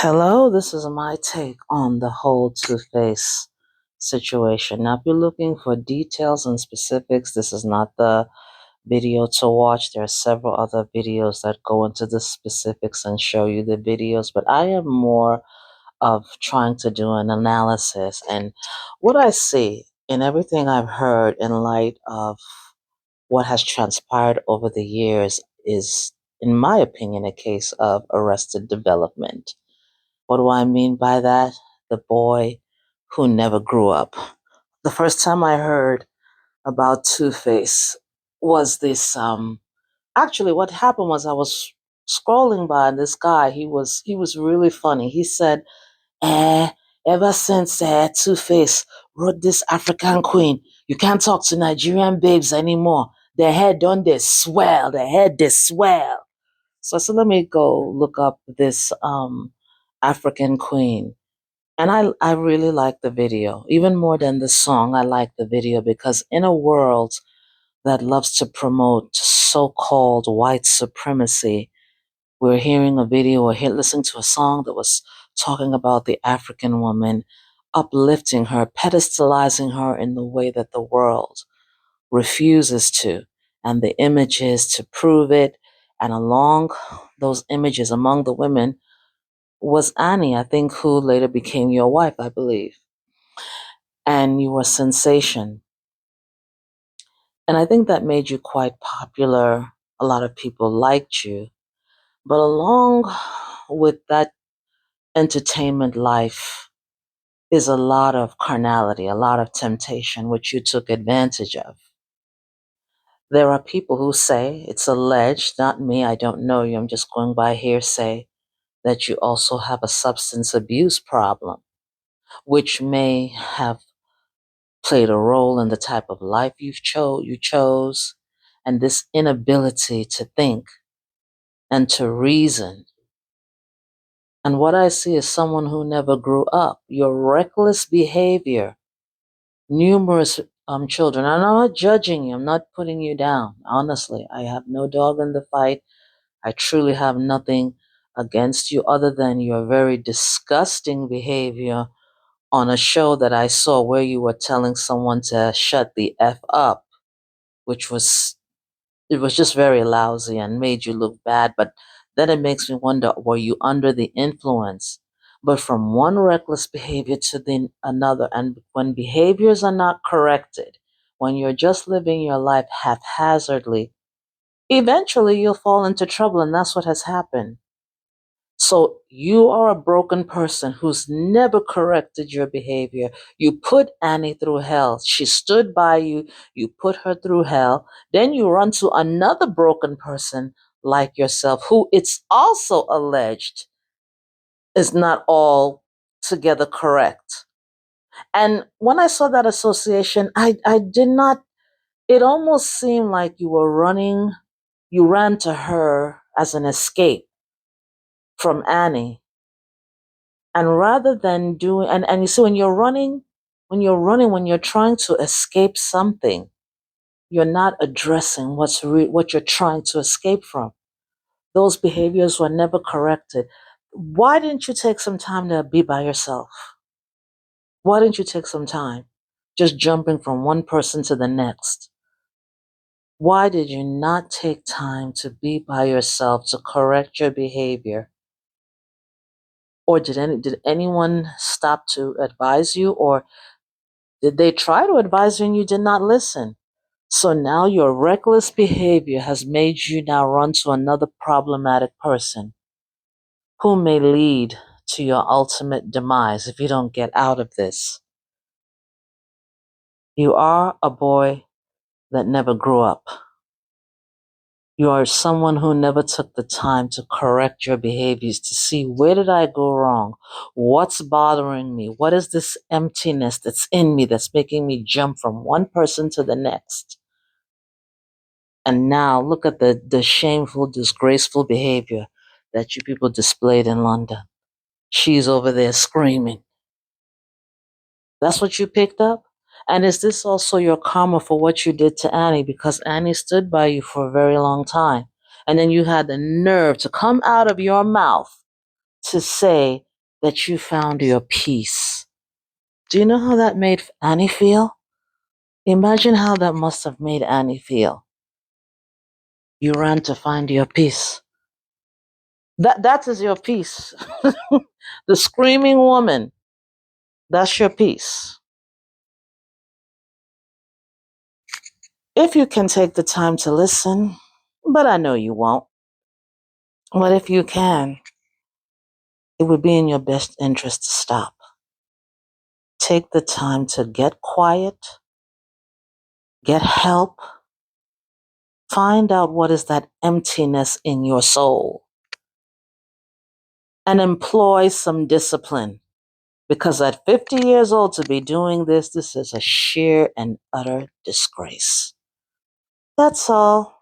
Hello, this is my take on the whole Two-Face situation. Now, if you're looking for details and specifics, this is not the video to watch. There are several other videos that go into the specifics and show you the videos, but I am more of trying to do an analysis. And what I see in everything I've heard in light of what has transpired over the years is, in my opinion, a case of arrested development. What do I mean by that? The boy who never grew up. The first time I heard about Two-Face was this actually what happened was I was scrolling by and this guy, he was really funny. He said, eh, ever since Two-Face wrote this African Queen, you can't talk to Nigerian babes anymore. Their head don't they swell, their head they swell. So I said, let me go look up this African Queen. And I really like the video. Even more than the song, I like the video because in a world that loves to promote so-called white supremacy, we're hearing a video or listening to a song that was talking about the African woman, uplifting her, pedestalizing her in the way that the world refuses to. And the images to prove it. And along those images, among the women, was Annie, I think, who later became your wife, I believe. And you were a sensation. And I think that made you quite popular. A lot of people liked you. But along with that entertainment life is a lot of carnality, a lot of temptation, which you took advantage of. There are people who say, it's alleged, not me, I don't know you, I'm just going by hearsay, that you also have a substance abuse problem, which may have played a role in the type of life you chose, and this inability to think and to reason. And what I see is someone who never grew up. Your reckless behavior, numerous children. And I'm not judging you. I'm not putting you down. Honestly, I have no dog in the fight. I truly have nothing against you other than your very disgusting behavior on a show that I saw where you were telling someone to shut the F up, which was, it was just very lousy and made you look bad. But then it makes me wonder, were you under the influence? But from one reckless behavior to the another, and when behaviors are not corrected, when you're just living your life haphazardly, eventually you'll fall into trouble, and that's what has happened. So you are a broken person who's never corrected your behavior. You put Annie through hell. She stood by you. You put her through hell. Then you run to another broken person like yourself, who it's also alleged is not all together correct. And when I saw that association, I did not, it almost seemed like you were running, you ran to her as an escape from Annie. And rather than doing, and you see, when you're trying to escape something, you're not addressing what you're trying to escape from. Those behaviors were never corrected. Why didn't you take some time to be by yourself? Why didn't you take some time just jumping from one person to the next? Why did you not take time to be by yourself to correct your behavior? Or did anyone stop to advise you, or did they try to advise you and you did not listen? So now your reckless behavior has made you now run to another problematic person who may lead to your ultimate demise if you don't get out of this. You are a boy that never grew up. You are someone who never took the time to correct your behaviors, to see, where did I go wrong? What's bothering me? What is this emptiness that's in me that's making me jump from one person to the next? And now look at the shameful, disgraceful behavior that you people displayed in London. She's over there screaming. That's what you picked up? And is this also your karma for what you did to Annie? Because Annie stood by you for a very long time. And then you had the nerve to come out of your mouth to say that you found your peace. Do you know how that made Annie feel? Imagine how that must have made Annie feel. You ran to find your peace. That is your peace. The screaming woman, that's your peace. If you can take the time to listen, but I know you won't. But if you can, it would be in your best interest to stop. Take the time to get quiet, get help, find out what is that emptiness in your soul, and employ some discipline. Because at 50 years old to be doing this is a sheer and utter disgrace. That's all.